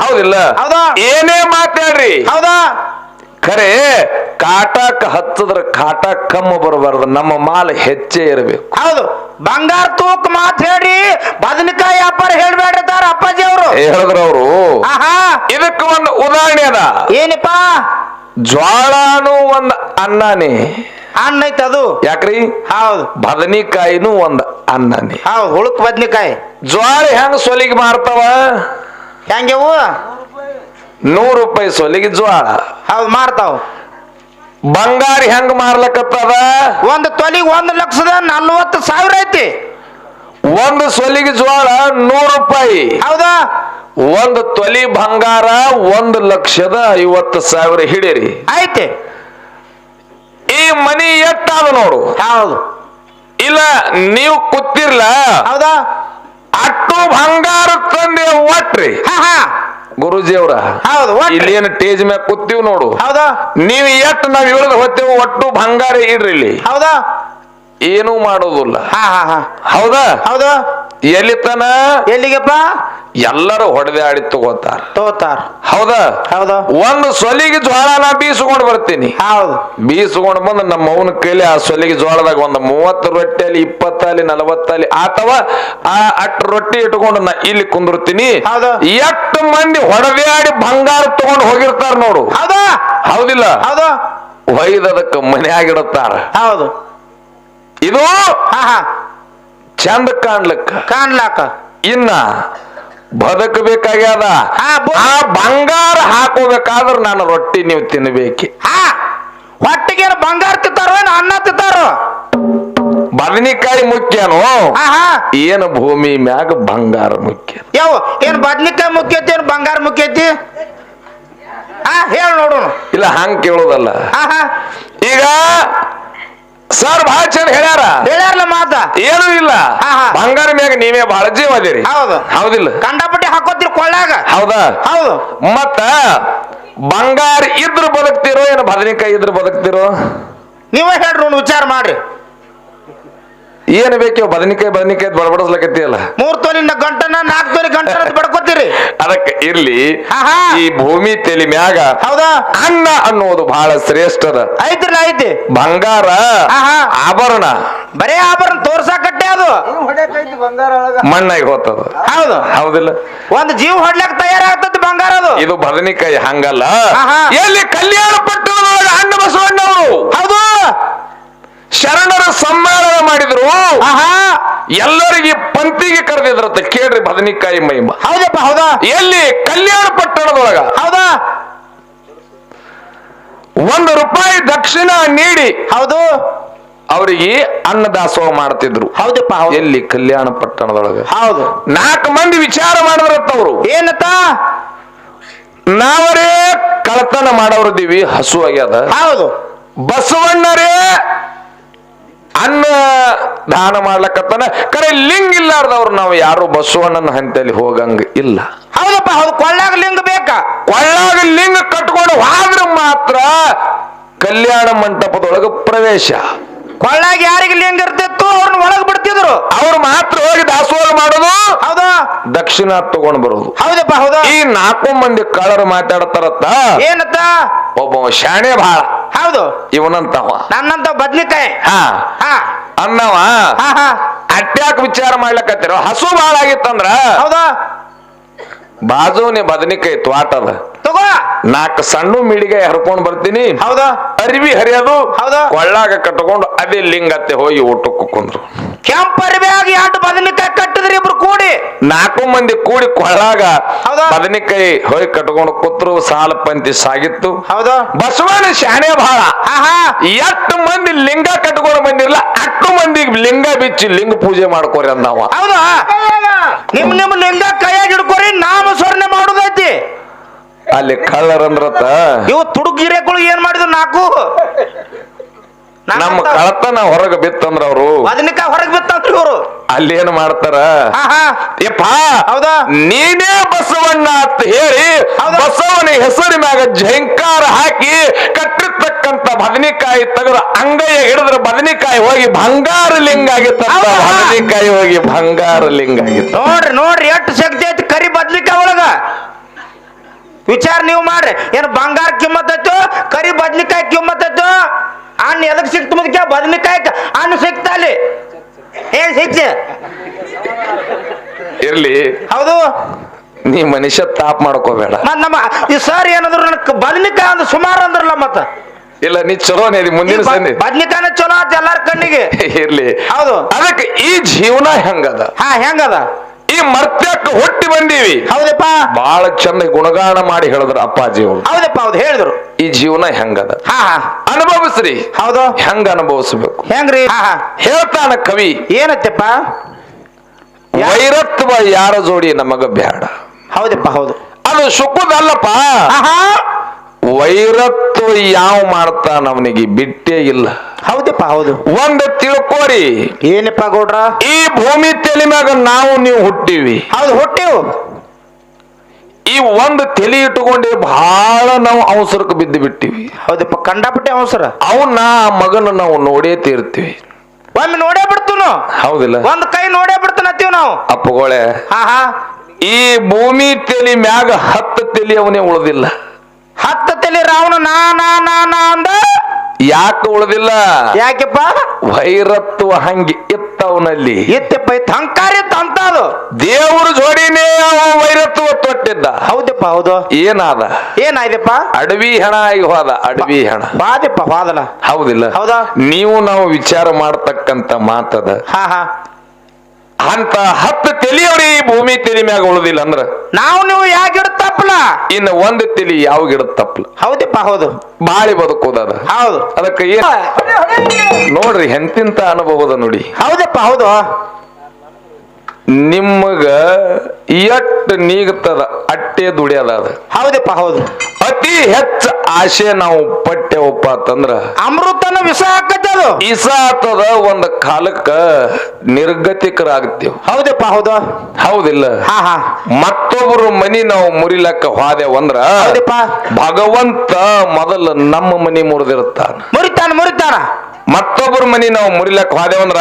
ಹೌದಿಲ್ಲ? ಹೌದಾ? ಏನೇ ಮಾತಾಡ್ರಿ ಹೌದಾ? ಖರೆ ಕಾಟಕ್ ಹತ್ತದ್ರ ಕಾಟ ಕಮ್ಮ ಬರಬಾರ್ದು, ನಮ್ಮ ಮಾಲ್ ಹೆಚ್ಚೇ ಇರಬೇಕು. ಹೌದು, ಬಂಗಾರ ತೂಕ ಮಾತ್ ಹೇಳಿ ಬದನೆಕಾಯಿ ವ್ಯಾಪಾರ ಹೇಳ್ಬೇಡ್ತಾರ ಅಪ್ಪಾಜಿ ಅವರು ಹೇಳಿದ್ರ ಅವರು. ಆಹಾ, ಇದಕ್ಕೆ ಒಂದು ಉದಾಹರಣೆ ಅದ. ಏನಪ್ಪ? ಜ್ವಾಳನು ಒಂದ್ ಅನ್ನನೇ. ಅನ್ನ ಐತೆ ಅದು. ಯಾಕ್ರಿ? ಹೌದು. ಬದನಿಕಾಯಿನೂ ಒಂದ್ ಅನ್ನನೇ. ಹೌದು, ಹುಳುಕ್ ಬದ್ನಿಕಾಯಿ. ಜ್ವಾಳ ಹೆಂಗ ಸೊಲಿಗೆ ಮಾರ್ತಾವ? ಹೆಂಗೆವು? 100 ರೂಪಾಯಿ ಸೊಲಿಗೆ ಜ್ವಾಳ. ಹೌದು, ಮಾರ್ತಾವ. ಬಂಗಾರ ಹೆಂಗ ಮಾರ್ಲಕತ್ತದ? ಒಂದು ತೊಲಿಗೆ 1,40,000 ಐತಿ. ಒಂದು ಸೊಲಿಗೆ ಜ್ವಾಳ 100 ರೂಪಾಯಿ. ಹೌದಾ? ಒಂದು ತೊಲಿ ಬಂಗಾರ 1,50,000 ಹಿಡೀರಿ. ಐತಿ. ಈ ಮನಿ ಎಟ್ಟಾದ ನೋಡು. ಹೌದು. ಇಲ್ಲ ನೀವು ಕೂತಿರ್ಲ, ಹೌದಾ? ಅಟ್ಟು ಬಂಗಾರ ತಂದೆ ಒಟ್ರಿ. ಹಾ ಹಾ, ಗುರುಜಿ ಅವ್ರ ಹೌದು. ಇಲ್ಲೇನು ಟೇಜ್ ಮ್ಯಾಗ ಕೂತೀವಿ ನೋಡು. ಹೌದಾ? ನೀವು ಎಟ್ಟು ನಾವ್ ಇಳಿದು ಹೋಗ್ತೇವೆ, ಒಟ್ಟು ಬಂಗಾರ ಇಡ್ರಿ ಇಲ್ಲಿ. ಹೌದಾ? ಏನೂ ಮಾಡೋದಿಲ್ಲ. ಹಾ ಹಾ ಹಾ, ಹೌದಾ? ಹೌದು. ಎಲ್ಲಿತನ? ಎಲ್ಲಿಗೆಪ್ಪ? ಎಲ್ಲರೂ ಹೊಡೆದೆ ಆಡಿ ತಗೋತಾರ. ತಗೋತಾರ. ಹೌದಾ? ಹೌದು. ಒಂದು ಸೊಲಿಗೆ ಜ್ವಾಳ ನಾ ಬೀಸ್ಕೊಂಡ್ ಬರ್ತೀನಿ. ಹೌದು. ಬೀಸ್ಕೊಂಡ್ ಬಂದು ನಮ್ಮ ಅವನ ಕೈಲಿ ಆ ಸೊಲಿಗೆ ಜ್ವಾಳದಾಗ ಒಂದು 30 ರೊಟ್ಟಿ ಅಲ್ಲಿ 20 ಅಲ್ಲಿ 40 ಅಲ್ಲಿ ಅಥವಾ ಆ ಅಟ್ ರೊಟ್ಟಿ ಇಟ್ಕೊಂಡು ನಾ ಇಲ್ಲಿ ಕುಂದಿರ್ತೀನಿ. ಹೌದು. ಎಷ್ಟು ಮಂದಿ ಹೊಡೆದೆ ಆಡಿ ಬಂಗಾರ ತಗೊಂಡು ಹೋಗಿರ್ತಾರ ನೋಡು. ಹೌದಾ? ಹೌದಿಲ್ಲ? ಹೌದು. ಒಯ್ದದಕ್ಕೆ ಮನೆಯಾಗಿಡುತ್ತಾರ. ಹೌದು. ಇದು ಹಾ ಹಾ, ಚಂದ ಕಾಣ್ಲಾಕ. ಇನ್ನ ಬದುಕಬೇಕಾಗ್ಯದ. ಆ ಬಂಗಾರ ಹಾಕೋಬೇಕಾದ್ರ ನಾನು ರೊಟ್ಟಿ ನೀವು ತಿನ್ಬೇಕಿ. ಹಾ, ಹೊಟ್ಟಿಗೆ ಬಂಗಾರ ತಿಂತಾರೋ ಅನ್ನ ತಿಂತಾರೋ? ಬದನಿಕಾಯಿ ಮುಖ್ಯನೋ? ಏನು ಭೂಮಿ ಮ್ಯಾಗ ಬಂಗಾರ ಮುಖ್ಯ? ಯಾವ ಏನ್ ಬದ್ನಿಕಾಯಿ ಮುಖ್ಯ ಐತಿ, ಏನ್ ಬಂಗಾರ ಮುಖ್ಯ ಐತಿ? ಹೇಳ ನೋಡೋಣ. ಇಲ್ಲ ಹಂಗ ಕೇಳೋದಲ್ಲ. ಈಗ ಸರ್ ಬಹಳ ಚಂದ ಹೇಳ್ಯಾರಲ್ಲ ಮಾತ. ಏನೂ ಇಲ್ಲ, ಬಂಗಾರ ಮ್ಯಾಗ ನೀವೇ ಬಹಳ ಜೀವ ಅದಿರಿ. ಹೌದು. ಹೌದಿಲ್ಲ? ಕಂಡಪಟ್ಟಿ ಹಾಕೋತಿರಿ ಕೊಳ್ಳಾಗ. ಹೌದಾ? ಹೌದು. ಮತ್ತ ಬಂಗಾರ ಇದ್ರು ಬದುಕ್ತಿರೋ ಏನು ಬದನಿಕಾಯಿ ಇದ್ರು ಬದುಕ್ತಿರೋ? ನೀವೇ ಹೇಳ್ರಿ, ವಿಚಾರ ಮಾಡ್ರಿ. ಏನ್ ಬೇಕೋ ಬದನಿಕಾಯಿ ಬಡಬಡಿಸ್ಲಕತ್ತಿಯಲ್ಲ. 3 ತೊಲಿ ಗಂಟನ 4 ತೊಲಿ ಗಂಟನ ಬಡ್ಕೋತೀರಿ. ಅದಕ್ಕೆ ಇರ್ಲಿ, ಈ ಭೂಮಿ ತೆಲಿ ಮ್ಯಾಗ ಹೌದಾ ಅನ್ನ ಅನ್ನೋದು ಬಹಳ ಶ್ರೇಷ್ಠದ. ಐತಿಲ್ಲ? ಐತಿ. ಬಂಗಾರ ಆಭರಣ, ಬರೇ ಆಭರಣ ತೋರ್ಸಾಕಟ್ಟೆ ಅದು ಮಣ್ಣಾಗಿ ಹೋಗ್ತದ. ಹೌದು. ಹೌದಿಲ್ಲ? ಒಂದು ಜೀವ ಹೊಡ್ಲಕ್ ತಯಾರಾಗ್ತದೆ ಬಂಗಾರ ಅದು. ಇದು ಬದನಿಕಾಯಿ ಹಂಗಲ್ಲ. ಎಲ್ಲಿ ಕಲ್ಯಾಣ ಪಟ್ಟಣದೊಳಗೆ ಅಣ್ಣ ಬಸವಣ್ಣವರು ಹೌದು ಶರಣರ ಸಮ್ಮೇಳನ ಮಾಡಿದ್ರು. ಎಲ್ಲರಿಗೆ ಪಂಕ್ತಿಗೆ ಕರೆದಿದ್ರತ್ತ. ಕೇಳ್ರಿ ಬದನಿಕಾಯಿ ಮಹಿಮ. ಹೌದಪ್ಪ. ಹೌದಾ? ಎಲ್ಲಿ? ಕಲ್ಯಾಣ ಪಟ್ಟಣದೊಳಗ. ಹೌದಾ? 1 ರೂಪಾಯಿ ದಕ್ಷಿಣ ನೀಡಿ ಹೌದು ಅವರಿಗೆ ಅನ್ನದಾಸೋಹ ಮಾಡ್ತಿದ್ರು. ಹೌದಪ್ಪ. ಎಲ್ಲಿ? ಕಲ್ಯಾಣ ಪಟ್ಟಣದೊಳಗ. ಹೌದು. 4 ಮಂದಿ ವಿಚಾರ ಮಾಡಿದ್ರತ್ತವ್ರು. ಏನತ್ತ? ನಾವರೇ ಕಳತನ ಮಾಡೋರಿದ್ದೀವಿ, ಹಸು ಆಗ್ಯದ. ಹೌದು. ಬಸವಣ್ಣರೇ ಅನ್ನ ದಾನ ಮಾಡ್ಲಕತ್ತಾನ. ಕರೆ ಲಿಂಗ ಇಲ್ಲಾರ್ದವ್ರು ನಾವು ಯಾರು ಬಸವಣ್ಣನ ಹಂತಲ್ಲಿ ಹೋಗಂಗ ಇಲ್ಲ. ಹೌದಪ್ಪ. ಹೌದು. ಕೊಳ್ಳಾಗ ಲಿಂಗ ಬೇಕಾ? ಕೊಳ್ಳಾಗ ಲಿಂಗ ಕಟ್ಕೊಂಡು ಹೋದ್ರ ಮಾತ್ರ ಕಲ್ಯಾಣ ಮಂಟಪದೊಳಗ ಪ್ರವೇಶ. ಕೊಳ್ಳಾಗ ಯಾರಿಗೆ ಲಿಂಗ ಇರ್ತಿತ್ತು ಅವ್ರನ್ನ ಒಳಗ್ ಬಿಡ್ತಿದ್ರು. ಅವ್ರು ಮಾತ್ರ ಹೋಗಿ ದಾಸೋಹ ಮಾಡೋದು. ಹೌದಾ? ದಕ್ಷಿಣ ತಗೊಂಡ್ ಬರೋದು. ಹೌದಪ್ಪ. ಹೌದಾ? ಈ 4 ಮಂದಿ ಕಳ್ಳರು ಮಾತಾಡತಾರತ್ತ. ಏನತ್ತ? ಒಬ್ಬ ಶಾಣೆ ಬಹಳ. ಹೌದು. ಇವನಂತವ ನನ್ನಂತ ಬದ್ನಿಕಾಯಿ ಅನ್ನವ ಅಟ್ಯಾಕ ವಿಚಾರ ಮಾಡ್ಲಕತ್ತಿರ. ಹಸು ಬಹಳ ಆಗಿತ್ತಂದ್ರ ಹೌದಾ ಬಾಜುನೆ ಬದನಿಕಾಯಿ ತ್ವಾಟದ ತಗೋ 4 ಸಣ್ಣ ಮಿಡಿಗೆ ಹರ್ಕೊಂಡ್ ಬರ್ತೀನಿ. ಹೌದಾ? ಅರಿವಿ ಹರಿಯೋದು. ಹೌದಾ? ಕೊಳ್ಳಾಗ ಕಟ್ಕೊಂಡು ಅದೇ ಲಿಂಗತ್ತೆ ಹೋಗಿ ಊಟಕ್ಕೆ ಕುಂದ್ರು. ಕೆಂಪ ಅರಿವಿಯಾಗಿ 2 ಬದನಿಕಾಯಿ ಕಟ್ಟಿದ್ರಿ ಇಬ್ರು ಕೂಡಿ. 4 ಮಂದಿ ಕೂಡಿ ಕೊಳ್ಳಾಗ ಬದನಿಕಾಯಿ ಹೋಗಿ ಕಟ್ಕೊಂಡು ಕೂತ್ರು. ಸಾಲ ಪಂತಿ ಸಾಗಿತ್ತು. ಹೌದಾ? ಬಸವಣ್ಣ ಶಾಣೆ ಬಹಳ. 8 ಮಂದಿ ಲಿಂಗ ಕಟ್ಕೊಂಡು ಬಂದಿರಲ್ಲ, 8 ಮಂದಿಗೆ ಲಿಂಗ ಬಿಚ್ಚಿ ಲಿಂಗ ಪೂಜೆ ಮಾಡ್ಕೋರಿ ಅಂದವ. ಹೌದಾ? ನಿಮ್ ಲಿಂಗ ಕೈಯಾಗಿ ಹಿಡ್ಕೋರಿ, ನಾಮ ಸ್ಮರಣೆ ಮಾಡೋದೈತಿ. ಅಲ್ಲಿ ಕಳ್ಳರಂದ್ರತ್ತ ಇವು ತುಡುಗಿರೆಗಳು ಏನ್ ಮಾಡಿದ್ರು 4 ನಮ್ಮ ಕಳತನ ಹೊರಗೆ ಬಿತ್ತಂದ್ರ ಅವರು ಬದನಿಕಾಯಿ ಹೊರಗೆ ಬಿತ್ತಂದ್ರ ಇವರು ಅಲ್ಲಿ ಏನ್ ಮಾಡ್ತಾರ? ಯಪ್ಪ ಹೌದಾ ನೀನೇ ಬಸವಣ್ಣ ಅಂತ ಹೇಳಿ ಬಸವನ ಹೆಸರಿ ಮ್ಯಾಗ ಜಂಕಾರ ಹಾಕಿ ಕಟ್ಟಿರ್ತಕ್ಕಂತ ಬದನಿಕಾಯಿ ತೆಗೆದು ಅಂಗೈಯ ಹಿಡಿದ್ರೆ ಬದನಿಕಾಯಿ ಹೋಗಿ ಬಂಗಾರ ಲಿಂಗ ಆಗಿತ್ತ. ಬದನಿಕಾಯಿ ಹೋಗಿ ಬಂಗಾರ ಲಿಂಗ ಆಗಿತ್ತು. ನೋಡ್ರಿ ನೋಡ್ರಿ ಎಷ್ಟು ಶಕ್ತಿ ಐತಿ ಕರಿ ಬದನಿಕಾಯಿ ಒಳಗ. ವಿಚಾರ ನೀವು ಮಾಡ್ರಿ. ಏನು ಬಂಗಾರ ಕಿಮ್ಮತ್ ಐತು, ಕರಿ ಬದ್ನಿಕಾಯಿ ಕಿಮ್ಮತ್ ಐತು, ಹಣ್ಣು ಎದಕ್ ಸಿಕ್ತು ಮುದಕ್ಕೆ ಬದ್ನಿಕಾಯಿ ಹಣ್ಣು ಸಿಕ್ತ ಅಲ್ಲಿ ಏನ್ ಸಿಕ್ತ ಇರ್ಲಿ, ಹೌದು. ನೀ ಮನುಷ್ಯ ತಾಪ್ ಮಾಡ್ಕೋಬೇಡ. ಮತ್ ನಮ್ಮ ಈ ಸರ್ ಏನಾದ್ರು ನನಗೆ ಬದ್ನಿಕಾಯಿ ಅಂದ್ರೆ ಸುಮಾರು ಅಂದ್ರಲ್ಲ ಮತ್ತ. ಇಲ್ಲ, ನೀ ಚಲೋನೇ ಅದಿ ಮುಂದಿನ ಸಂಧಿ. ಬದ್ನಿಕಾಯಿನ ಚಲೋ ಆತ ಎಲ್ಲಾರ ಕಣ್ಣಿಗೆ. ಇರ್ಲಿ, ಹೌದು. ಅದಕ್ಕೆ ಈ ಜೀವನ ಹೆಂಗದ, ಹೆಂಗದ, ಈ ಮರ್ತ್ಯಕ್ಕೆ ಹುಟ್ಟಿ ಬಂದೀವಿ. ಹೌದಪ್ಪ, ಬಹಳ ಚಂದ ಗುಣಗಾನ ಮಾಡಿ ಹೇಳಿದ್ರು ಅಪ್ಪಾಜಿ ಅವರು. ಹೌದಪ್ಪ, ಹೌದು ಹೇಳಿದ್ರು. ಈ ಜೀವನ ಹೆಂಗದ ಹಾ ಅನುಭವಿಸ್ರಿ. ಹೌದು. ಹೆಂಗ ಅನುಭವಿಸ್ಬೇಕು ಹೆಂಗ್ರಿ? ಹೇಳ್ತಾನ ಕವಿ. ಏನತ್ತಪ್ಪ? ವೈರತ್ವ ಯಾರ ಜೋಡಿ ನಮಗ ಬ್ಯಾಡ. ಹೌದಪ್ಪ, ಹೌದು. ಅದು ಸುಖದಲ್ಲಪ್ಪ. ವೈರತ್ವ ಯಾವ ಮಾಡ್ತಾನ ಅವನಿಗೆ ಬಿಟ್ಟೇ ಇಲ್ಲ. ಹೌದಪ್ಪ, ಹೌದು. ಒಂದ್ ತಿಳ್ಕೋರಿ, ಏನಪ್ಪ ಗೌಡ್ರ, ಈ ಭೂಮಿ ತಲೆ ಮ್ಯಾಗ ನಾವು ನೀವು ಹುಟ್ಟಿವಿ. ಹೌದು, ಹುಟ್ಟಿವು. ಈ ಒಂದು ತಲೆ ಇಟ್ಟುಕೊಂಡೆ ಬಹಳ ನಾವು ಅವಸರಕ್ಕೆ ಬಿದ್ದು ಬಿಟ್ಟಿವಿ. ಹೌದಪ್ಪ, ಕಂಡಾಪಟ್ಟೆ ಅವಸರ. ಅವನ್ನ ಮಗನ ನಾವು ನೋಡೇ ತೀರ್ತೀವಿ. ಒಮ್ಮೆ ನೋಡೇ ಬಿಡ್ತೀವಿ. ಹೌದಿಲ್ಲ? ಒಂದ್ ಕೈ ನೋಡೇ ಬಿಡ್ತೀವಿ ನಾವು. ಅಪ್ಪಗೋಳೆ, ಈ ಭೂಮಿ ತಲೆ ಮ್ಯಾಗ 10 ತಲೆ ಅವನೇ ಉಳಿದಿಲ್ಲ. 10 ತಲೆ ರಾವಣ ನಾ ಅಂದ. ಯಾಕೆ ಉಳಿದಿಲ್ಲ? ಯಾಕೆಪ್ಪ? ವೈರತ್ವ ಹಂಗೆ ಇತ್ತವನಲ್ಲಿ. ಇತ್ತಪ್ಪ, ಇತ್ತು ಅಹಂಕಾರ ಇತ್ತು ಅಂತ. ಅದು ದೇವ್ರ ಜೋಡಿನೇ ಅವ ವೈರತ್ವ ತೊಟ್ಟಿದ್ದ. ಹೌದಪ್ಪ, ಹೌದು. ಏನಾಯ್ದಪ್ಪ? ಅಡವಿ ಹೆಣ ಆಗಿ ಹೋದ. ಅಡವಿ ಹೆಣ ಬಾದಪ್ಪ ಹೋದಲ್ಲ. ಹೌದಿಲ್ಲ? ಹೌದಾ? ನೀವು ನಾವು ವಿಚಾರ ಮಾಡತಕ್ಕಂತ ಮಾತದ. ಅಂತ 10 ತಲಿಯವ್ರಿ ಈ ಭೂಮಿ ತಲೆ ಮ್ಯಾಗ ಉಳಿದಿಲ್ಲ ಅಂದ್ರ ನಾವು ನೀವು ಯಾವ ಗಿಡ ತಪ್ಪಲ, ಇನ್ನು ಒಂದು ತಲಿ ಯಾವ ಗಿಡ ತಪ್ಪಲ. ಹೌದಪ್ಪ, ಹೌದು. ಬಾಳಿ ಬದುಕೋದದ. ಹೌದು. ಅದಕ್ಕೆ ನೋಡ್ರಿ ಎಂತಿಂತ ಅನುಭವದ ನುಡಿ. ಹೌದಪ್ಪ, ಹೌದು. ನಿಮಗ ಎಟ್ ನೀಗ್ತದ ಅಟ್ಟೆ ದುಡಿಯದ. ಅದು ಹೌದಪ್ಪ, ಹೌದು. ಅತಿ ಹೆಚ್ಚು ಆಸೆ ನಾವು ಪಟ್ಟೆವಪ್ಪ ಅಂತಂದ್ರ ಅಮೃತನ ವಿಷ ಹಾಕತ್ತೆ. ಅದು ಇಸ ಆತದ. ಒಂದ್ ಕಾಲಕ್ಕ ನಿರ್ಗತಿಕರಾಗ್ತೇವ್. ಹೌದಪ್ಪ, ಹೌದು. ಹೌದಿಲ್ಲ? ಮತ್ತೊಬ್ರು ಮನಿ ನಾವು ಮುರಿಲಕ್ಕ ಹೋದೆವಂದ್ರ ಭಗವಂತ ಮೊದಲು ನಮ್ಮ ಮನಿ ಮುರಿದಿರುತ್ತಾನ. ಮುರಿತಾನ. ಮತ್ತೊಬ್ಬರ ಮನಿ ನಾವು ಮುರಿಲಕ್ಕ ಹೋದೆವಂದ್ರ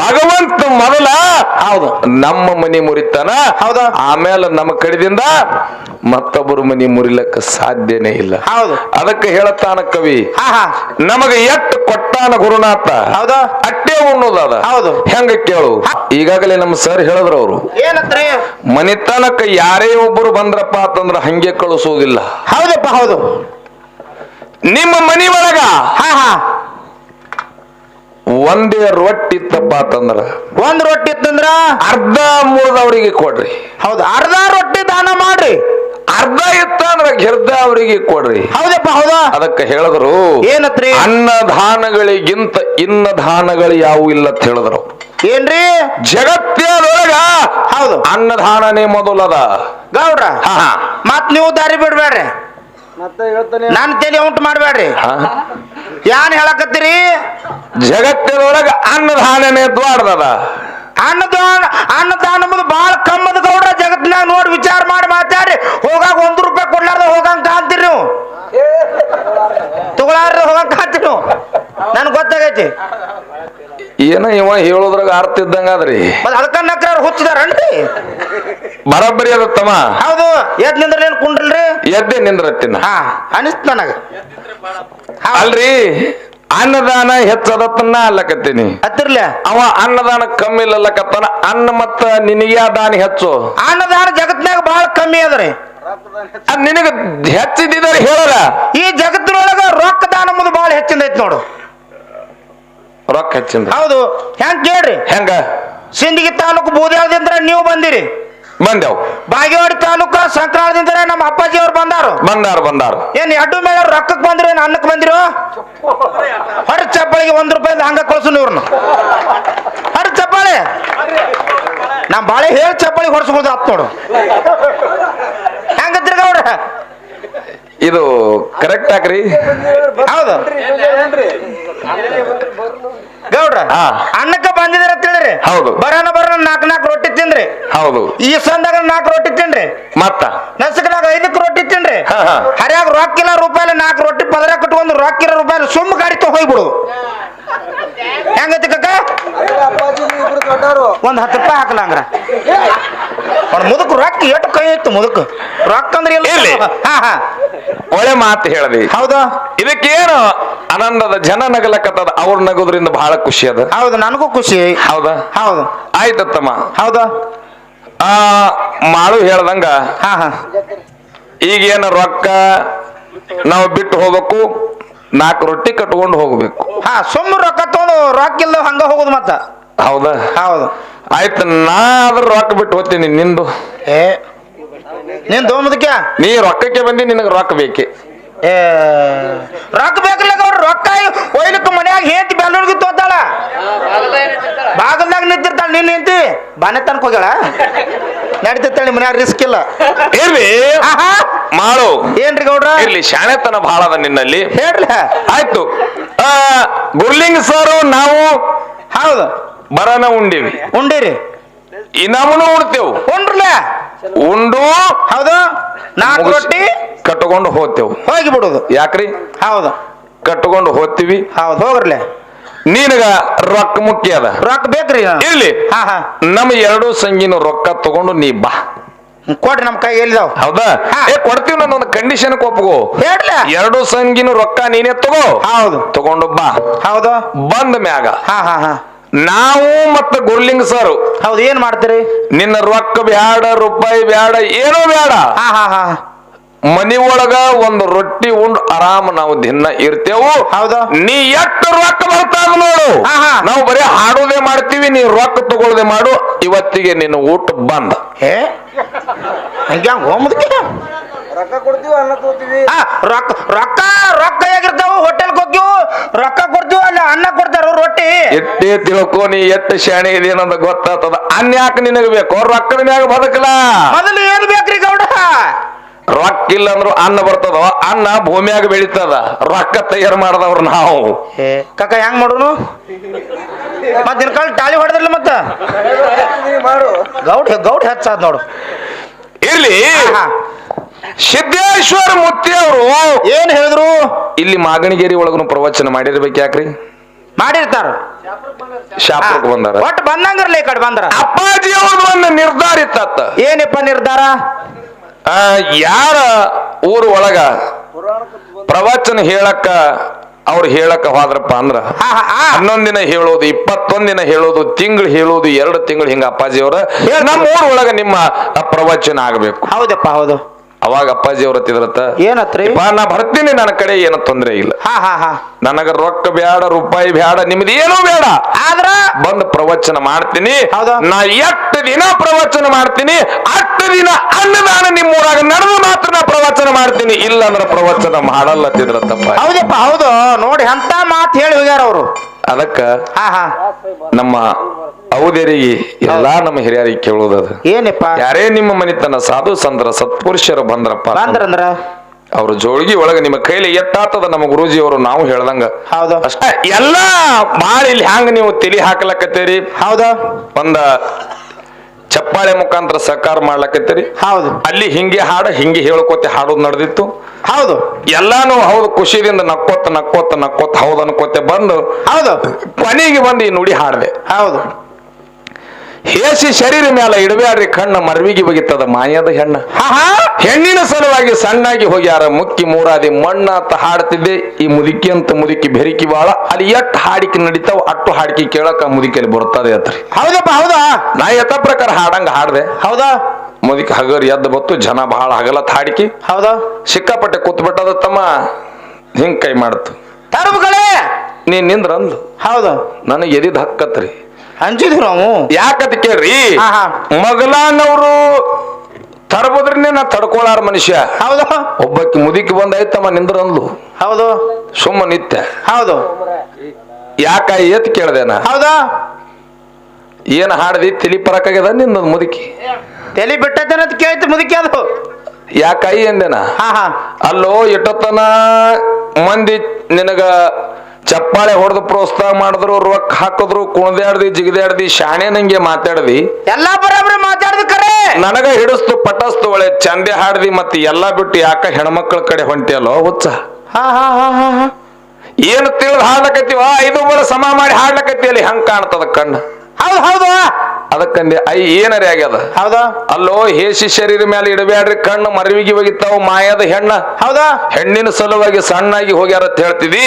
ಭಗವಂತ ಮೊದಲ ನಮ್ಮ ಮನಿ ಮುರಿತಾನ. ಆಮೇಲೆ ನಮ್ಮ ಕಡೆದಿಂದ ಮತ್ತೊಬ್ಬರ ಮನಿ ಮುರಿಲಕ್ಕ ಸಾಧ್ಯನೇ ಇಲ್ಲ. ಅದಕ್ಕೆ ಹೇಳತಾನ ಕವಿ, ನಮಗ ಎಟ್ಟು ಕೊಟ್ಟಾನ ಗುರುನಾಥ ಅಟ್ಟೆ ಉಣ್ಣೋದದ. ಹೆಂಗ ಕೇಳು. ಈಗಾಗಲೇ ನಮ್ಮ ಸರ್ ಹೇಳಿದ್ರು ಅವರು, ಏನಂತ್ರಿ? ಮನಿತನಕ ಯಾರೇ ಒಬ್ಬರು ಬಂದ್ರಪ್ಪ ಅಂತಂದ್ರ ಹಂಗೆ ಕಳಿಸೋದಿಲ್ಲ. ಹೌದಪ್ಪ, ಹೌದು. ನಿಮ್ಮ ಮನಿ ಒಳಗ ಒಂದೇ ರೊಟ್ಟಿ ಇತ್ತಪ್ಪ ಅಂತಂದ್ರ, ಒಂದ್ ರೊಟ್ಟಿ ಇತ್ತಂದ್ರ ಅರ್ಧ ಮುರಿದವರಿಗೆ ಕೊಡ್ರಿ. ಹೌದು. ಅರ್ಧ ರೊಟ್ಟಿ ದಾನ ಮಾಡ್ರಿ. ಅರ್ಧ ಇತ್ತ ಅಂದ್ರ ಗೆರ್ದ ಅವರಿಗೆ ಕೊಡ್ರಿ. ಹೌದಪ್ಪ, ಹೌದಾ? ಅದಕ್ಕೆ ಹೇಳಿದ್ರು, ಏನತ್ರಿ? ಅನ್ನದಾನಗಳಿಗಿಂತ ಇನ್ನ ದಾನಗಳು ಯಾವು ಇಲ್ಲ ಅಂತ ಹೇಳಿದ್ರು. ಏನ್ರಿ? ಜಗತ್ತೊಳಗ ಹೌದು ಅನ್ನದಾನನೇ ಮೊದಲದ. ಗೌಡ್ರ, ಮತ್ ನೀವು ದಾರಿ ಬಿಡ್ಬೇಡ್ರಿ. ನನ್ ತಲೆ ಉಂಟು ಮಾಡ್ಬೇಡ್ರಿ. ಯಾನ್ ಹೇಳಕತ್ತೀರಿ? ಜಗತ್ತಿನೊಳಗ ಅನ್ನದಾನನೇ ದ್ವಾರದದ. ಅನ್ನದಾನ ಬಹಳ ಕಮ್ಮದ ಗೌಡ್ರ. ಜಗತ್ತಿನಾಗ ನೋಡಿ ವಿಚಾರ ಮಾಡಿ ಮಾತಾಡ್ರಿ. ಹೋಗಾಗ ₹1 ಕೊಡ್ಲಾರ್ದ ಹೋಗಂಗ ಕಾಣ್ತೀರಿ ನೀವು. ತಗೊಳಾರ್ದ ಹೋಗಂಗ ಕಾಣ್ತೀರಿ ನೀವು. ನನ್ಗೆ ಗೊತ್ತಾಗೈತಿ. ಏನ ಇವ ಹೇಳೋದ್ರಾಗ ಅರ್ಥ ಇದ್ದಂಗಾದ್ರಿ. ಅದಕ್ಕ ನಕ್ರ ಹುಚ್ಚಿದಾರನ್ರಿ. ಬರಬ್ಬರಿ ಅದ ತಮ್ಮ. ಹೌದು. ಎದ್ ನಿಂದ್ರೇನ್ ಕುಂಡ್ರಲ್ರಿ? ಎದ್ದೆ ನಿಂದ್ರತ್ತಿನ ಅನಿಸ್ತ ನನಗ. ಅಲ್ರಿ, ಅನ್ನದಾನ ಹೆಚ್ಚದತ್ತನ್ನ ಅಲ್ಲಕತ್ತೀನಿ. ಹತ್ತಿರ್ಲ ಅವ ಅನ್ನದಾನ ಕಮ್ಮಿ ಇಲ್ಲಕತ್ತಾನ. ಅನ್ನ ಮತ್ತ ನಿನಗೆ ದಾನ ಹೆಚ್ಚು. ಅನ್ನದಾನ ಜಗತ್ನಾಗ ಬಹಳ ಕಮ್ಮಿ ಅದ್ರಿ. ನಿನಗ ಹೆಚ್ಚಿದ್ದಾರೆ ಹೇಳರ. ಈ ಜಗತ್ತಿನೊಳಗ ರೊಕ್ಕ ದಾನ ಎಂಬುದು ಬಹಳ ಹೆಚ್ಚಿಂದ ಐತಿ ನೋಡು. ರೊಕ್ಕ ಹೆಚ್ಚಿಂದ? ಹೌದು. ಹೆಂಗ್ ಕೇಳ್ರಿ? ಹೆಂಗ? ಸಿಂದಗಿ ತಾಲೂಕು ಬೂದ್ಯಾಳದಿಂದ ನೀವು ಬಂದಿರಿ. ಬಂದೆವು. ಬಾಗೇವಾಡಿ ತಾಲೂಕು ಸಂಕ್ರಾಳದಿಂದ ನಮ್ಮ ಅಪ್ಪಾಜಿ ಅವ್ರು ಬಂದಾರು. ಏನ್ ಎಡ್ಡು ಮೇಲೆ ರೊಕ್ಕಕ್ಕೆ ಬಂದ್ರು, ಏನ್ ಅನ್ನಕ್ಕೆ ಬಂದಿರು? ಹೊರ ಚಪ್ಪಾಳಿಗೆ ₹1 ಹಂಗ ಕಳ್ಸು ಇವ್ರನ್ನ. ಹೊರ ಚಪ್ಪಾಳೆ ನಮ್ ಬಾಳೆ ಹೇಳಿ ಚಪ್ಪಾಳಿಗೆ ಹೊರಸ್ಬೋದು ಆತ್ ನೋಡು. ಹೆಂಗತ್ರಿ ಗೌಡ್ರ? ಇದು ಕರೆಕ್ಟ್ ಹಾಕ್ರಿ. ಹೌದು ಗೌಡ್ರ, ಅನ್ನಕ್ಕೆ ಬಂದಿದ್ದೀರ ತಿಳಿರಿ. ಹೌದು. ಬರೋಣ 4 ರೊಟ್ಟಿ ತಿಂದ್ರಿ. ಹೌದು. ಈ ಸಂದಾಗ 4 ರೊಟ್ಟಿ ತಿನ್ರಿ. ಮತ್ತ ನಸಕನಾಗ 5 ರೊಟ್ಟಿ ತಿನ್ರಿ. ಹರಿಯಾಗ ರೊಕ್ಕಿಲ್ಲ ರೂಪಾಯಿ 4 ರೊಟ್ಟಿ ಪದರ ಕಟ್ಕೊಂಡು ರೊಕ್ಕಿಲ್ಲ ರೂಪಾಯಿ ಸುಮ್ಮ ಗಾಡಿ ಹೋಗ್ಬಿಡು. ಹೆಂಗೈತಿ ಕಕ್ಕ? ಒಂದ್ 10 ರೂಪಾಯಿ ಹಾಕಲ್ಲ ಹಂಗ್ರ ಅವ್ನ ಮುದುಕ್ ರೊಕ್ಕ ಎಷ್ಟು ಕೈ ಇತ್ತು ಮುದುಕ್ ರೊಕ್ಕ ಅಂದ್ರೆ ಇಲ್ಲಿ. ಇಲ್ಲ ಹಾ ಹಾ ಒಳ್ಳೆ ಮಾತು ಹೇಳದಿ. ಹೌದು ಇದಕ್ಕೇನು ಆನಂದದ ಜನ ನಗಲಕತ್ತದ, ಅವ್ರು ನಗೋದ್ರಿಂದ ಬಹಳ ಖುಷಿ ಅದ. ಹೌದು ನನಗೂ ಖುಷಿ. ಹೌದಾ? ಹೌದು ಆಯ್ತತ್ತಮ್ಮ. ಹೌದು ಮಾಡು ಹೇಳ್ದಂಗ ಹಾ ಹಾ ಈಗೇನು ರೊಕ್ಕ ನಾವು ಬಿಟ್ಟು ಹೋಗ್ಬೇಕು, 4 ರೊಟ್ಟಿ ಕಟ್ಕೊಂಡು ಹೋಗ್ಬೇಕು. ಹಾ ಸುಮ್ಮ ರೊಕ್ಕ ತಗೊಂಡು ರೊಕ್ಕ ಇಲ್ದ ಹಂಗ ಹೋಗುದು ಮತ್ತ. ಹೌದಾ? ಹೌದು ಆಯ್ತು, ನಾ ಅದ್ರ ರೊಕ್ಕ ಬಿಟ್ಟು ಹೋಗ್ತೀನಿ. ನಿಂದು ಏ ನೀನ್ ದೋಮದಕ್ಕೆ ನೀ ರೊಕ್ಕಕ್ಕೆ ಬಂದಿ, ನಿನಗೆ ರೊಕ್ಕ ಬೇಕೆ. ಏ ರೊಕ್ಕ ಬೇಕಲ್ಲ ಅವ್ರು ರೊಕ್ಕ ಒಯ್ಲಿಕ್ಕೆ ಮನ್ಯಾಗ ಹೇಂತಿ ಬೆಲ್ಲೂರ್ಗಿ ತೋತಾಳ ಬಾಗಲ್ದಾಗ ನಿಂತಿರ್ತಾಳ. ನೀನ್ ನಿಂತಿ ಬಾನೆ ತನಕ ಹೋಗ್ಯಾಳ ನಡಿತೇಳಿ ಮನ್ಯಾಗ ರಿಸ್ಕ್ ಇಲ್ಲ. ಇರ್ಲಿ ಮಾಡು. ಏನ್ರಿ ಗೌಡ್ರ? ಇರ್ಲಿ, ಶಾಣೆತನ ಬಹಳ ಅದ ನಿನ್ನಲ್ಲಿ. ಹೇಳ್ರಿ. ಆಯ್ತು, ಗುರ್ಲಿಂಗ್ ಸರ್ ನಾವು ಹೌದು ಬರನ ಉಂಡಿವಿ, ಉಂಡಿರಿ ನಮ್ಮನು ಉಣ್ತೇವು. ಉಂಡ್ರಲ್ಲ ಉಂಡು ಹೌದು 4 ರೊಟ್ಟಿ ಕಟ್ಕೊಂಡು ಹೋಗ್ತೇವು. ಹೋಗಿ ಬಿಡುದು. ಯಾಕ್ರಿ? ಹೌದು ಕಟ್ಕೊಂಡು ಹೋಗ್ತೀವಿ. ಹೌದು ಹೋಗ್ರಲ್ಲ. ನಿನಗ ರೊಕ್ಕ ಮುಖ್ಯ ಅದ, ರೊಕ್ಕ ಬೇಕ್ರಿ. ಇರ್ಲಿ, ಹಾ ಹಾ ನಮ್ಮ 2 ಸಂಗಿನ ರೊಕ್ಕ ತಗೊಂಡು ನೀ ಬಾ. ಕೊಡ್ರಿ ನಮ್ ಕೈ ಎಲ್ಲಿದಾವ್? ಹೌದಾ? ಕೊಡ್ತೀವಿ. ನನ್ನೊಂದು ಕಂಡೀಷನ್ ಒಪ್ಕೋ. ಹೇಳ್ಲ 2 ಸಂಗಿನ ರೊಕ್ಕ ನೀನೇ ತಗೋ. ಹೌದು ತಗೊಂಡು ಬಾ. ಹೌದು ಬಂದ ಮ್ಯಾಗ ಹಾ ಹಾ ಹಾ ನಾವು ಮತ್ತೆ ಗುರ್ಲಿಂಗ್ ಸರ್ ಹೌದು ಏನ್ ಮಾಡ್ತೀರಿ? ನಿನ್ನ ರೊಕ್ಕ ಬ್ಯಾಡ, ರೂಪಾಯಿ ಬ್ಯಾಡ, ಏನೋ ಬ್ಯಾಡ, ಹಾ ಹಾ ಹಾ ಮನಿ ಒಳಗ 1 ರೊಟ್ಟಿ ಉಂಡು ಆರಾಮ ನಾವು ದಿನ ಇರ್ತೇವು. ಹೌದು ನೀ ಎಷ್ಟು ರೊಕ್ಕ ಬರ್ತಾದ ನೋಡು. ಹಾ ಹಾ ನಾವು ಬರೀ ಹಾಡೋದೇ ಮಾಡ್ತೀವಿ, ನೀ ರೊಕ್ಕ ತಗೊಳ್ದೆ ಮಾಡು. ಇವತ್ತಿಗೆ ನಿನ್ನ ಊಟ ಬಂದ. ಏ ಹಂಗ ಹೋಮದಕ್ಕೆ ರೊಕ್ಕ ಕೊಡ್ತೀವಿ, ಅನ್ನ ತಗೋತೀವಿ. ರೊಕ್ಕ ರೊಕ್ಕ ರೊಕ್ಕ ಹೇಗಿರ್ತಾವ? ಹೋಟೆಲ್ ಹೋಗ್ತೀವಿ ರೊಕ್ಕ ಕೊಡ್ತೀವಿ, ಅಲ್ಲ ಅನ್ನ ಕೊಡ್ತಾರ ರೊಟ್ಟಿ. ಎಟ್ಟೇ ತಿಳ್ಕೊ, ನೀ ಎಷ್ಟು ಶಾಣೆ ಇದೇನಂದ ಗೊತ್ತಾಗ್ತದ. ಅನ್ಯಾಕ ನಿನಗ ಬೇಕು? ರೊಕ್ಕದ ಮ್ಯಾಗ ಬದುಕಲ್ಲ. ಮೊದಲು ಏನ್ ಬೇಕ್ರಿ ಗೌಡ? ರೊಕ್ಕ ಇಲ್ಲ ಅಂದ್ರು ಅನ್ನ ಬರ್ತದ. ಅನ್ನ ಭೂಮಿಯಾಗ ಬೆಳೀತದ. ರೊಕ್ಕ ತಯಾರು ಮಾಡದವ್ರು ನಾವು. ಕಾಕ ಹೆಂಗ್ ಮಾಡೋನು? ಮತ್ತಿನ ಕಾಲ ಟಾಳಿ ಹೊಡೆದ್ರಲ್ಲ ಮತ್ತ ಮಾಡು. ಗೌಡ್ ಹೆಚ್ಚಾದ್ ನೋಡು. ಇರ್ಲಿ, ಸಿದ್ದೇಶ್ವರ ಮುತ್ತಿ ಅವರು ಏನ್ ಹೇಳಿದ್ರು? ಇಲ್ಲಿ ಮಾಗಣಿಗೇರಿ ಒಳಗನು ಪ್ರವಚನ ಮಾಡಿರ್ಬೇಕು. ಯಾಕ್ರಿ? ಮಾಡಿರ್ತಾರ. ಶಾಪುರಕ್ಕೆ ಬಂದಾರ. ಒಟ್ಟು ಬಂದಂಗ್ರಲ್ಲ ಈ ಕಡೆ ಬಂದ್ರ. ಅಪ್ಪಾಜಿ ಅವ್ರದ್ದು ಒಂದು ನಿರ್ಧಾರ ಇತ್ತ. ಏನಪ್ಪ ನಿರ್ಧಾರ? ಯಾರ ಊರು ಒಳಗ ಪ್ರವಚನ ಹೇಳಕ್ಕ ಅವ್ರು ಹೇಳಕ್ಕ ಹೋದ್ರಪ್ಪ ಅಂದ್ರ 11 ದಿನ ಹೇಳೋದು, 21 ದಿನ ಹೇಳೋದು, ತಿಂಗಳು ಹೇಳೋದು, 2 ತಿಂಗಳು ಹಿಂಗ ಅಪ್ಪಾಜಿ ಅವ್ರ ನಮ್ಮ ಊರ್ ಒಳಗ ನಿಮ್ಮ ಪ್ರವಚನ ಆಗ್ಬೇಕು. ಹೌದಪ್ಪ ಹೌದು. ಅವಾಗ ಅಪ್ಪಾಜಿ ಅವ್ರ ಹತ್ತಿದ್ರತ್ತ, ಏನತ್ರಿ? ನಾ ಬರ್ತೀನಿ, ನನ್ನ ಕಡೆ ಏನು ತೊಂದ್ರೆ ಇಲ್ಲ. ಹಾ ಹಾ ಹಾ ನನಗ ರೊಕ್ಕ ಬ್ಯಾಡ, ರೂಪಾಯಿ ಬ್ಯಾಡ, ನಿಮ್ದು ಏನೂ ಬೇಡ, ಆದ್ರ ಬಂದು ಪ್ರವಚನ ಮಾಡ್ತೀನಿ. ಹೌದಾ? ನಾ 8 ದಿನ ಪ್ರವಚನ ಮಾಡ್ತೀನಿ. 8 ದಿನ ಅನ್ನದಾನ ನಿಮ್ಮೂರಾಗ ನಡೆದು ಮಾತ್ರ ನಾ ಪ್ರವಚನ ಮಾಡ್ತೀನಿ. ಇಲ್ಲ ಅಂದ್ರೆ ಪ್ರವಚನ ಮಾಡಲ್ಲತ್ತಿದ್ರತ್ತಪ್ಪ. ಹೌದಪ್ಪ ಹೌದು. ನೋಡಿ ಅಂತ ಮಾತು ಹೇಳಿ ಹೋಗ್ಯಾರ ಅವರು. ಅದಕ್ಕ ಹಾ ಹಾ ನಮ್ಮ ಔದೇರಿಗೆ ಎಲ್ಲಾ ನಮ್ಮ ಹಿರಿಯರಿಗೆ ಕೇಳುವುದದ, ಏನಪ್ಪ? ಯಾರೇ ನಿಮ್ಮ ಮನಿತನ ಸಾಧು ಸಂದ್ರ ಸತ್ಪುರುಷರು ಬಂದ್ರಪ್ಪ ಬಂದ್ರಂದ್ರ ಅವ್ರ ಜೋಳಿಗೆ ಒಳಗ ನಿಮ್ಮ ಕೈಲಿ ಎಟ್ಟಾತದ ನಮ್ಮ ಗುರೂಜಿ ಅವರು ನಾವು ಹೇಳ್ದಂಗ ಹೌದು ಅಷ್ಟ ಎಲ್ಲಾ ಮಾಡಿ ಇಲ್ಲಿ ಹ್ಯಾಂಗ ನೀವು ತಲಿ ಹಾಕ್ಲಕತ್ತೀರಿ. ಹೌದು ಒಂದ ಚಪ್ಪಾಳೆ ಮುಖಾಂತರ ಸಹಕಾರ ಮಾಡ್ಲಕತ್ತೀರಿ. ಹೌದು ಅಲ್ಲಿ ಹಿಂಗೆ ಹಿಂಗೆ ಹೇಳ್ಕೋತೆ ಹಾಡೋದು ನಡೆದಿತ್ತು. ಹೌದು ಎಲ್ಲಾನು ಹೌದು ಖುಷಿಯಿಂದ ನಕ್ಕೋತ ನಕ್ಕೋತ ನಕ್ಕೋತ ಹೌದು ಅನ್ಕೋತೆ ಬಂದು ಹೌದು ಕೊನೆಗೆ ಬಂದು ಈ ನುಡಿ ಹಾಡ್ದೆ. ಹೌದು ಹೇಸಿ ಶರೀರ ಮ್ಯಾಲ ಇಡಬ್ಯಾಡ್ರಿ ಕಣ್ಣ ಮರ್ವಿಗೆ ಬಗಿತದ ಮಾಯದ ಹೆಣ್ಣ. ಹೆಣ್ಣಿನ ಸಲುವಾಗಿ ಸಣ್ಣಾಗಿ ಹೋಗ್ಯಾರ ಮುಕ್ಕಿ ಮೂರಾದಿ ಮಣ್ಣ ಅಂತ ಹಾಡ್ತಿದ್ದೆ. ಈ ಮುದುಕಿ ಅಂತ ಮುದುಕಿ ಬೆರಿಕಿ ಬಾಳ ಅಲ್ಲಿ ಎಟ್ ಹಾಡಿಕೆ ನಡೀತಾವ ಅಟ್ಟು ಹಾಡಿಕೆ ಕೇಳಕ ಮುದುಕಿಯಲ್ಲಿ ಬರ್ತದೆ ಅತ್ರಿ. ಹೌದಪ್ಪ ಹೌದಾ. ನಾ ಯಥ ಪ್ರಕಾರ ಹಾಡಂಗ ಹಾಡ್ದೆ. ಹೌದಾ ಮುದುಕಿ ಹಗರ್ ಎದ್ದು ಬತ್ತು ಜನ ಬಹಳ ಹಗಲತ್ ಹಾಡಿಕೆ ಹೌದಾ ಸಿಕ್ಕಾಪಟ್ಟೆ ಕೂತ್ ಬಿಟ್ಟದ ತಮ್ಮ ಹಿಂಗ್ ಕೈ ಮಾಡ್ತು ತರಬಗಳೇ ನೀನ್ ನಿಂದ್ರ ಅಂದ್ಲು. ಹೌದು ನನಗೆ ಎದಿದ್ ಹಕ್ಕತ್ರಿ. ಹಂಚಿದ್ವಿ ನಾವು. ಯಾಕತ್ ಕೇಳ್ರಿ, ಮಗಲಾನವ್ರು ತರಬೋದ್ರನೇ ನಾ ತಡ್ಕೊಳಾರ ಮನುಷ್ಯ. ಹೌದು ಒಬ್ಬಕ್ಕೆ ಮುದುಕಿ ಬಂದಾಯ್ತಮ್ಮ ನಿಂದ್ರ ಅಂದ್ಲು. ಹೌದು ಸುಮ್ಮ ನಿತ್ಯ ಹೌದು ಯಾಕ ಏತ್ ಕೇಳ್ದೇನ. ಹೌದಾ ಏನ್ ಹಾಡ್ದಿ ತಲಿ ಪರಕಾಗ್ಯದ ನಿಂದ ಮುದುಕಿ ತಲೆ ಬಿಟ್ಟೈತೇನಂತ ಕೇಳ್ತು ಮುದುಕಿ ಅದು. ಯಾಕಾಯಿ ಎಂದೇನ. ಅಲ್ಲೋ ಎಷ್ಟೊತ್ತನ ಮಂದಿ ನಿನಗ ಚಪ್ಪಾಳೆ ಹೊಡೆದು ಪ್ರೋತ್ಸಾಹ ಮಾಡಿದ್ರು, ರೊಕ್ಕ ಹಾಕಿದ್ರು, ಕುಣದಾಡ್ದಿ ಜಿಗದಾಡ್ದಿ ಶಾಣೆ ನಂಗೆ ಮಾತಾಡ್ದಿ, ಎಲ್ಲಾ ಬರಾಬರಿ ಮಾತಾಡ್ದು ಕರೆ ನನಗ ಹಿಡಿಸ್ತು ಪಟಸ್ತು ಒಳ್ಳೆ ಚಂದೆ ಹಾಡ್ದಿ. ಮತ್ತೆ ಎಲ್ಲಾ ಬಿಟ್ಟು ಯಾಕ ಹೆಣ್ಮಕ್ಳ ಕಡೆ ಹೊಂಟಿಯಲ್ಲೋ ಹುಚ್ಚ. ಏನು ತಿಳಿದ್ ಹಾಡ್ಲಕತ್ತೀವ 5 ಬಳ ಸಮ ಮಾಡಿ ಹಾಡ್ಲಕತ್ತಿ ಅಲ್ಲಿ ಹಂಗ ಕಾಣ್ತದ ಕಣ್ಣ. ಹೌದು ಹೌದು ಅದಕ್ಕಂದೆ ಐ ಏನರೇ ಆಗ್ಯದ. ಹೌದಾ ಅಲ್ಲೋ ಹೇಸಿ ಶರೀರ ಮೇಲೆ ಇಡಬೇಡ್ರಿ, ಕಣ್ಣು ಮರವಿಗೆ ಹೋಗಿತ್ತಾವ ಮಾಯದ ಹೆಣ್ಣ. ಹೌದಾ ಹೆಣ್ಣಿನ ಸಲುವಾಗಿ ಸಣ್ಣಾಗಿ ಹೋಗ್ಯಾರ ಅಂತ ಹೇಳ್ತಿದಿ.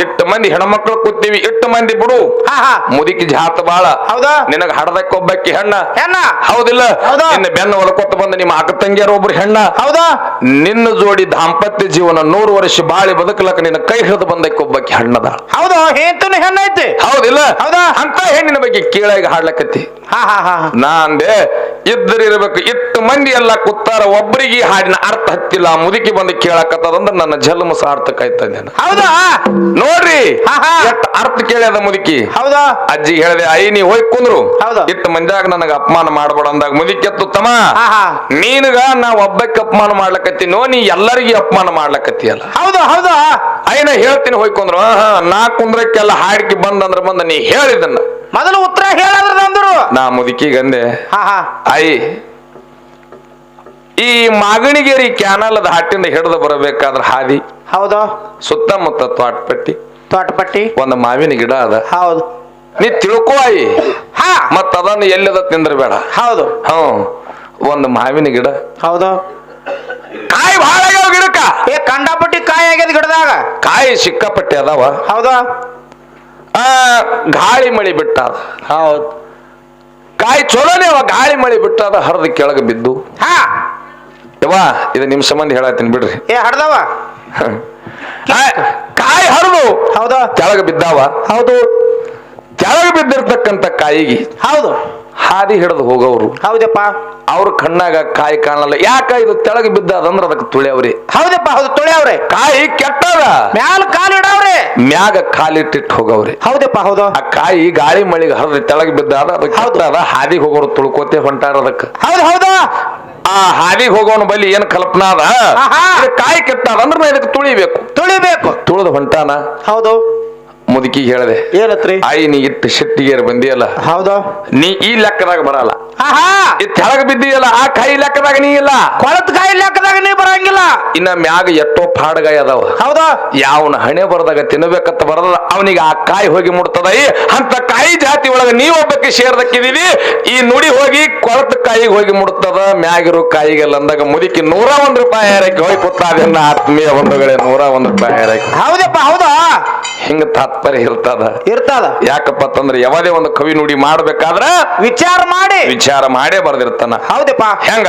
ಇಟ್ಟು ಮಂದಿ ಹೆಣ್ಮಕ್ಳು ಕೂತೀವಿ, ಇಟ್ಟು ಮಂದಿ ಬಿಡು. ಮುದುಕಿ ಜಾತ ಬಾಳ. ಹೌದಾ ನಿನಗ ಹಡದಕ್ಕೊಬ್ಬಕ್ಕಿ ಹೆಣ್ಣ ಹೆಣ್ಣ ಹೌದಿಲ್ಲ. ಹೌದಾ ನಿನ್ನ ಬೆನ್ನ ಒಳಕೊತ್ತ ಬಂದ ನಿಮ್ಮ ಅಕ್ಕ ತಂಗಿಯರ ಒಬ್ರು ಹೆಣ್ಣ. ಹೌದಾ ನಿನ್ನ ಜೋಡಿ ದಾಂಪತ್ಯ ಜೀವನ 100 ವರ್ಷ ಬಾಳಿ ಬದುಕಲಕ್ಕ ನಿನ್ನ ಕೈ ಹಿಡಿದು ಬಂದಕ್ಕೊಬ್ಬಕ್ಕಿ ಹೆಣ್ಣದ. ಹೌದಾ ಹೆಂತನು ಹೆಣ್ಣೈತಿ. ಹೌದಿಲ್ಲ. ಹೌದಾ ಅಂತ ಹೆಣ್ಣಿನ ಬಗ್ಗೆ ಕೀಳಾಗಿ ಹಾಡ್ಲಕತ್ತಿ. ನಾ ಅಂದೆ ಇದ್ದರಿರ್ಬೇಕು. ಇಟ್ಟು ಮಂದಿ ಎಲ್ಲ ಕೂತಾರ, ಒಬ್ಬರಿಗೆ ಹಾಡಿನ ಅರ್ಥ ಹತ್ತಿಲ್ಲ. ಮುದುಕಿ ಬಂದು ಕೇಳಕತ್ತದಂದ್ರ ನನ್ನ ಜನ್ಮ ಸಾರ್ಥಕ ಆಯ್ತಂದೆ. ಹೌದಾ ನೋಡ್ರಿ ಎಷ್ಟು ಅರ್ಥ ಕೇಳ್ಯದ ಮುದುಕಿ. ಹೌದಾ ಅಜ್ಜಿ ಹೇಳಿದೆ, ಐ ನೀ ಹೋಗಿ ಕುಂದ್ರು. ಹೌದಾ ಇಟ್ಟು ಮಂದಿಯಾಗ ನನಗ ಅಪಮಾನ ಮಾಡ್ಬೇಡ ಅಂದಾಗ ಮುದುಕಿ ಎತ್ತು, ತಮ್ಮ ನೀನಗ ನಾ ಒಬ್ಬಕ್ಕೆ ಅಪಮಾನ ಮಾಡ್ಲಕತ್ತೀನೋ, ನೀ ಎಲ್ಲರಿಗೆ ಅಪಮಾನ ಮಾಡ್ಲಕತ್ತೀಯಲ್ಲ. ಹೌದಾ ಹೌದಾ ಐನ ಹೇಳ್ತೀನಿ ಹೋಯ್ಕೊಂಡ್ರು. ನಾ ಕುಂದ್ರಕ್ಕೆಲ್ಲ ಹಾಡಿಕೆ ಬಂದಂದ್ರ ಬಂದ ನೀ ಹೇಳಿದನ್ನ ಮೊದಲು ಉತ್ತರ ಹೇಳದ್ರ ಅಂದ್ರು. ನಾ ಮುದುಕಿಗಂದೆ, ಐ ಈ ಮಾಗಣಿಗೇರಿ ಕ್ಯಾನಲ್ ದಾಟಿಂದ ಹಿಡಿದು ಬರಬೇಕಾದ್ರ ಹಾದಿ ಹೌದಾ ಸುತ್ತಮುತ್ತ ತೋಟಪಟ್ಟಿ ಒಂದು ಮಾವಿನ ಗಿಡ ಅದ. ಹೌದು ನೀ ತಿಳ್ಕೋ ಆಯಿ. ಮತ್ತ ಅದನ್ನ ಎಲ್ಲದ ತಿಂದ್ರಬೇಡ. ಹೌದು ಒಂದು ಮಾವಿನ ಗಿಡ. ಹೌದು ಕಾಯಿ ಬಹಳ ಆಗ್ಯಾವ ಗಿಡಕ್ಕ. ಕಂಡಪಟ್ಟಿ ಕಾಯಿ ಆಗ್ಯದ ಗಿಡದಾಗ. ಕಾಯಿ ಸಿಕ್ಕಾಪಟ್ಟಿ ಅದಾವ. ಹೌದಾ ಗಾಳಿ ಮಳಿ ಬಿಟ್ಟ ಅದ. ಹೌದು ಕಾಯಿ ಚಲೋನೇ ಅವ. ಗಾಳಿ ಮಳಿ ಬಿಟ್ಟ ಅದ, ಹರಿದ ಕೆಳಗೆ ಬಿದ್ದು. ಯವಾ ಇದು ನಿಮ್ ಸಂಬಂಧ ಹೇಳತ್ತೀನಿ ಬಿಡ್ರಿ. ಹಡ್ದವ ಕಾಯಿ ಹರಿದು ಹೌದಾ ಕೆಳಗೆ ಬಿದ್ದಾವ. ಹೌದು ಕೆಳಗೆ ಬಿದ್ದಿರ್ತಕ್ಕಂಥ ಕಾಯಿಗೆ ಹೌದು ಹಾದಿ ಹಿಡಿದು ಹೋಗೋರು. ಹೌದಪ್ಪ ಅವ್ರ ಕಣ್ಣಾಗ ಕಾಯಿ ಕಾಣಲ್ಲ. ಯಾಕ ಇದು ತೆಳಗೆ ಬಿದ್ದದಂದ್ರ ಅದಕ್ಕೆ ತುಳಿಯವ್ರಿ. ಹೌದಪ್ಪ ಹೌದು ತುಳಿಯವ್ರೆ. ಕಾಯಿ ಕೆಟ್ಟದ ಮ್ಯಾಲ ಕಾಲು ಇಡವ್ರೆ, ಮ್ಯಾಗ ಕಾಲಿಟ್ಟಿಟ್ಟು ಹೋಗವ್ರಿ. ಹೌದಪ್ಪ ಹೌದು. ಆ ಕಾಯಿ ಗಾಳಿ ಮಳಿಗೆ ಹರಿದ ತೆಳಗೆ ಬಿದ್ದಾದ ಅದಕ್ಕೆ ಹೌದದ. ಹಾದಿಗೆ ಹೋಗೋರು ತುಳ್ಕೋತೆ ಹೊಂಟಾರ ಅದಕ್ಕೆ. ಹೌದು ಹೌದಾ ಆ ಹಾದಿಗೆ ಹೋಗೋನ ಬಲ್ಲಿ ಏನ್ ಕಲ್ಪನಾ ಅದ, ಕಾಯಿ ಕೆಟ್ಟದ ಅಂದ್ರೆ ಇದಕ್ಕೆ ತುಳಿಬೇಕು. ತುಳಿದು ಹೊಂಟಾನ. ಹೌದು ಮುದುಕಿ ಹೇಳಿದೆ, ಏನತ್ರಿ ಐ ನೀ ಇಟ್ಟು ಶೆಟ್ಟಿಗೇರ್ ಬಂದಿಯಲ್ಲ, ಹೌದಾ ನೀ ಈ ಲೆಕ್ಕದಾಗ ಬರಲ್ಲ. ತೆಳಗ ಬಿದ್ದೀಯಲ್ಲ, ಆ ಕಾಯಿ ಲೆಕ್ಕದಾಗ ನೀ ಇಲ್ಲ. ಕೊಳತ್ ಕಾಯಿ ಲೆಕ್ಕದಾಗ ನೀ ಬರಂಗಿಲ್ಲ. ಇನ್ನ ಮ್ಯಾಗ ಎಷ್ಟೋ ಪಾಡಗಾಯಿ ಅದಾವ. ಹೌದಾ ಯಾವನ ಹಣೆ ಬರದಾಗ ತಿನ್ನಬೇಕಂತ ಬರಲ್ಲ, ಅವನಿಗೆ ಆ ಕಾಯಿ ಹೋಗಿ ಮುಡ್ತದ. ಅಂತ ಕಾಯಿ ಜಾತಿ ಒಳಗ ನೀವೊಬ್ಬಕ್ಕೆ ಸೇರ್ದಕ್ಕಿದೀವಿ. ಈ ನುಡಿ ಹೋಗಿ ಕೊಳತ ಕಾಯಿಗೆ ಹೋಗಿ ಮುಡ್ತದ, ಮ್ಯಾಗಿರೋ ಕಾಯಿಗೆಲ್ಲ ಅಂದಾಗ ಮುದುಕಿ 101 ರೂಪಾಯಿ ಹೇರಕ್ಕೆ ಹೋಗಿ ಕೂತಾದ. ಆತ್ಮೀಯ ಬಂಧುಗಳೇ, 101 ರೂಪಾಯಿ ಹೇರಕ್ಕೆ. ಹೌದಪ್ಪ ಹೌದಾ ಹಿಂಗ ತಾತ್ಪರ್ಯ ಇರ್ತದ. ಯಾಕಪ್ಪ ಅಂತಂದ್ರೆ ಯಾವುದೇ ಒಂದು ಕವಿ ನುಡಿ ಮಾಡ್ಬೇಕಾದ್ರ ವಿಚಾರ ಮಾಡೇ ಬರ್ದಿರ್ತಾನ. ಹೌದಪ್ಪ ಹೆಂಗ